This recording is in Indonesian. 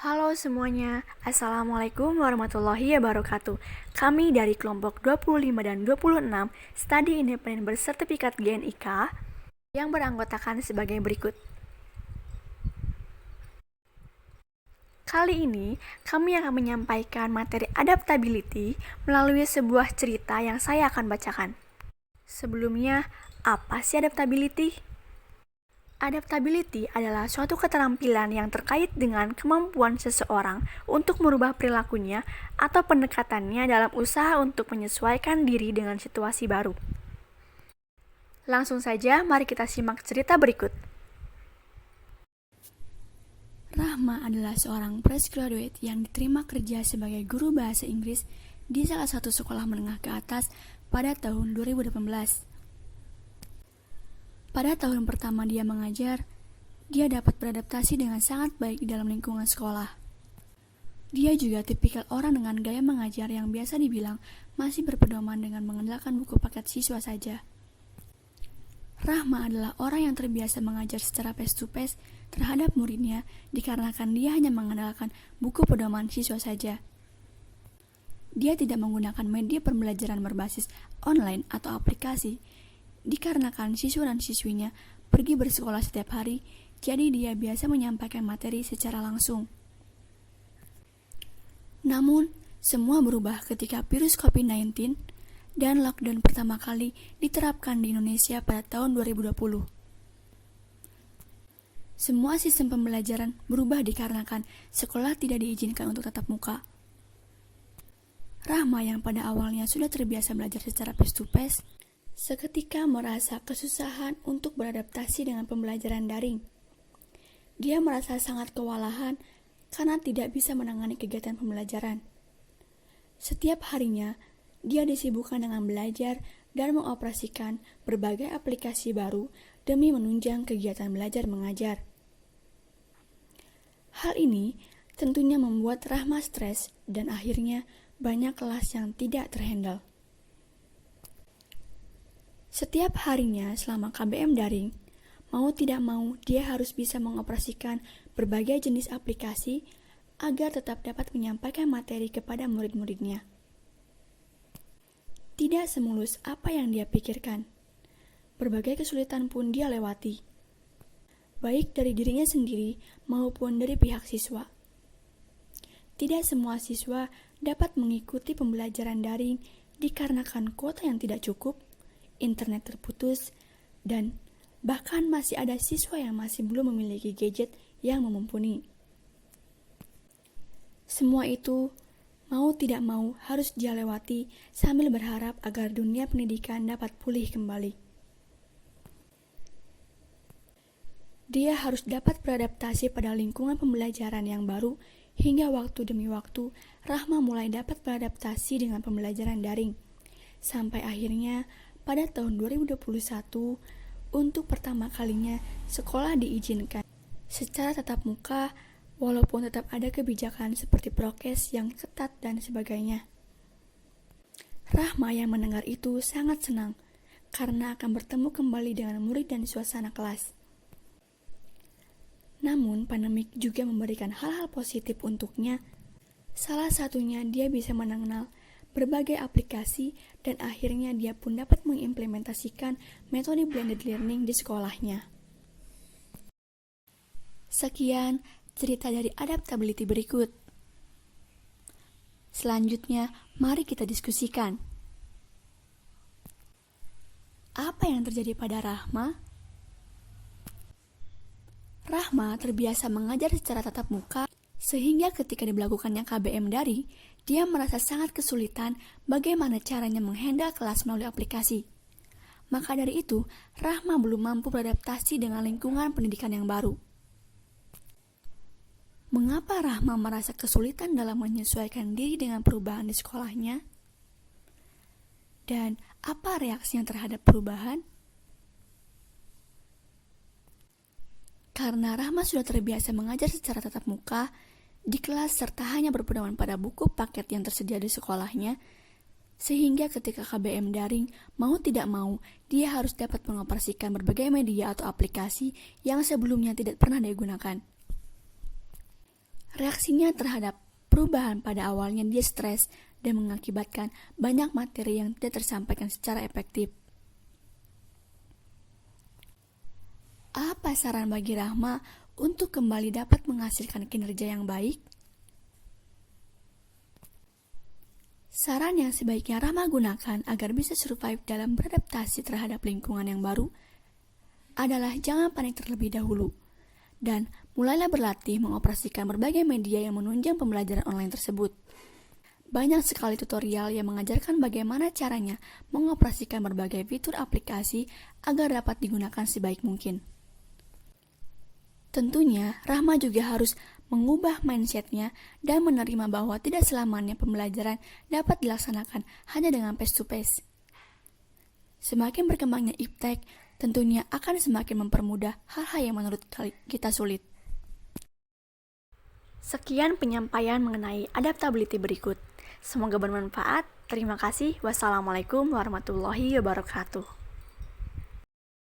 Halo semuanya, Assalamualaikum warahmatullahi wabarakatuh. Kami dari kelompok 25 dan 26 Studi Independen bersertifikat GNIK yang beranggotakan sebagai berikut. Kali ini, kami akan menyampaikan materi adaptability melalui sebuah cerita yang saya akan bacakan. Sebelumnya, apa sih adaptability? Adaptability adalah suatu keterampilan yang terkait dengan kemampuan seseorang untuk merubah perilakunya atau pendekatannya dalam usaha untuk menyesuaikan diri dengan situasi baru. Langsung saja, mari kita simak cerita berikut. Rahma adalah seorang fresh graduate yang diterima kerja sebagai guru bahasa Inggris di salah satu sekolah menengah ke atas pada tahun 2018. Pada tahun pertama dia mengajar, dia dapat beradaptasi dengan sangat baik di dalam lingkungan sekolah. Dia juga tipikal orang dengan gaya mengajar yang biasa dibilang masih berpedoman dengan mengandalkan buku paket siswa saja. Rahma adalah orang yang terbiasa mengajar secara face-to-face terhadap muridnya dikarenakan dia hanya mengandalkan buku pedoman siswa saja. Dia tidak menggunakan media pembelajaran berbasis online atau aplikasi dikarenakan siswa dan siswinya pergi bersekolah setiap hari, jadi dia biasa menyampaikan materi secara langsung. Namun, semua berubah ketika virus COVID-19 dan lockdown pertama kali diterapkan di Indonesia pada tahun 2020. Semua sistem pembelajaran berubah dikarenakan sekolah tidak diizinkan untuk tatap muka. Rahma yang pada awalnya sudah terbiasa belajar secara face-to-face, seketika merasa kesusahan untuk beradaptasi dengan pembelajaran daring. Dia merasa sangat kewalahan karena tidak bisa menangani kegiatan pembelajaran. Setiap harinya, dia disibukkan dengan belajar dan mengoperasikan berbagai aplikasi baru demi menunjang kegiatan belajar mengajar. Hal ini tentunya membuat Rahma stres dan akhirnya banyak kelas yang tidak terhandle. Setiap harinya selama KBM daring, mau tidak mau dia harus bisa mengoperasikan berbagai jenis aplikasi agar tetap dapat menyampaikan materi kepada murid-muridnya. Tidak semulus apa yang dia pikirkan. Berbagai kesulitan pun dia lewati, baik dari dirinya sendiri maupun dari pihak siswa. Tidak semua siswa dapat mengikuti pembelajaran daring dikarenakan kuota yang tidak cukup, internet terputus, dan bahkan masih ada siswa yang masih belum memiliki gadget yang mumpuni. Semua itu mau tidak mau harus dia lewati sambil berharap agar dunia pendidikan dapat pulih kembali. Dia harus dapat beradaptasi pada lingkungan pembelajaran yang baru hingga waktu demi waktu Rahma mulai dapat beradaptasi dengan pembelajaran daring. Sampai akhirnya pada tahun 2021, untuk pertama kalinya sekolah diizinkan secara tatap muka walaupun tetap ada kebijakan seperti prokes yang ketat dan sebagainya. Rahma yang mendengar itu sangat senang karena akan bertemu kembali dengan murid dan suasana kelas. Namun, pandemik juga memberikan hal-hal positif untuknya. Salah satunya dia bisa mengenal berbagai aplikasi dan akhirnya dia pun dapat mengimplementasikan metode blended learning di sekolahnya. Sekian cerita dari adaptability berikut. Selanjutnya, mari kita diskusikan. Apa yang terjadi pada Rahma? Rahma terbiasa mengajar secara tatap muka, sehingga ketika diberlakukannya KBM daring, dia merasa sangat kesulitan bagaimana caranya menghandle kelas melalui aplikasi. Maka dari itu, Rahma belum mampu beradaptasi dengan lingkungan pendidikan yang baru. Mengapa Rahma merasa kesulitan dalam menyesuaikan diri dengan perubahan di sekolahnya? Dan apa reaksinya terhadap perubahan? Karena Rahma sudah terbiasa mengajar secara tatap muka di kelas serta hanya berpedoman pada buku paket yang tersedia di sekolahnya, sehingga ketika KBM daring, mau tidak mau, dia harus dapat mengoperasikan berbagai media atau aplikasi yang sebelumnya tidak pernah digunakan. Reaksinya terhadap perubahan pada awalnya dia stres dan mengakibatkan banyak materi yang tidak tersampaikan secara efektif. Apa saran bagi Rahma untuk kembali dapat menghasilkan kinerja yang baik? Saran yang sebaiknya Rahma gunakan agar bisa survive dalam beradaptasi terhadap lingkungan yang baru adalah jangan panik terlebih dahulu, dan mulailah berlatih mengoperasikan berbagai media yang menunjang pembelajaran online tersebut. Banyak sekali tutorial yang mengajarkan bagaimana caranya mengoperasikan berbagai fitur aplikasi agar dapat digunakan sebaik mungkin. Tentunya, Rahma juga harus mengubah mindset-nya dan menerima bahwa tidak selamanya pembelajaran dapat dilaksanakan hanya dengan face-to-face. Semakin berkembangnya iptek, tentunya akan semakin mempermudah hal-hal yang menurut kita sulit. Sekian penyampaian mengenai adaptability berikut. Semoga bermanfaat. Terima kasih. Wassalamualaikum warahmatullahi wabarakatuh.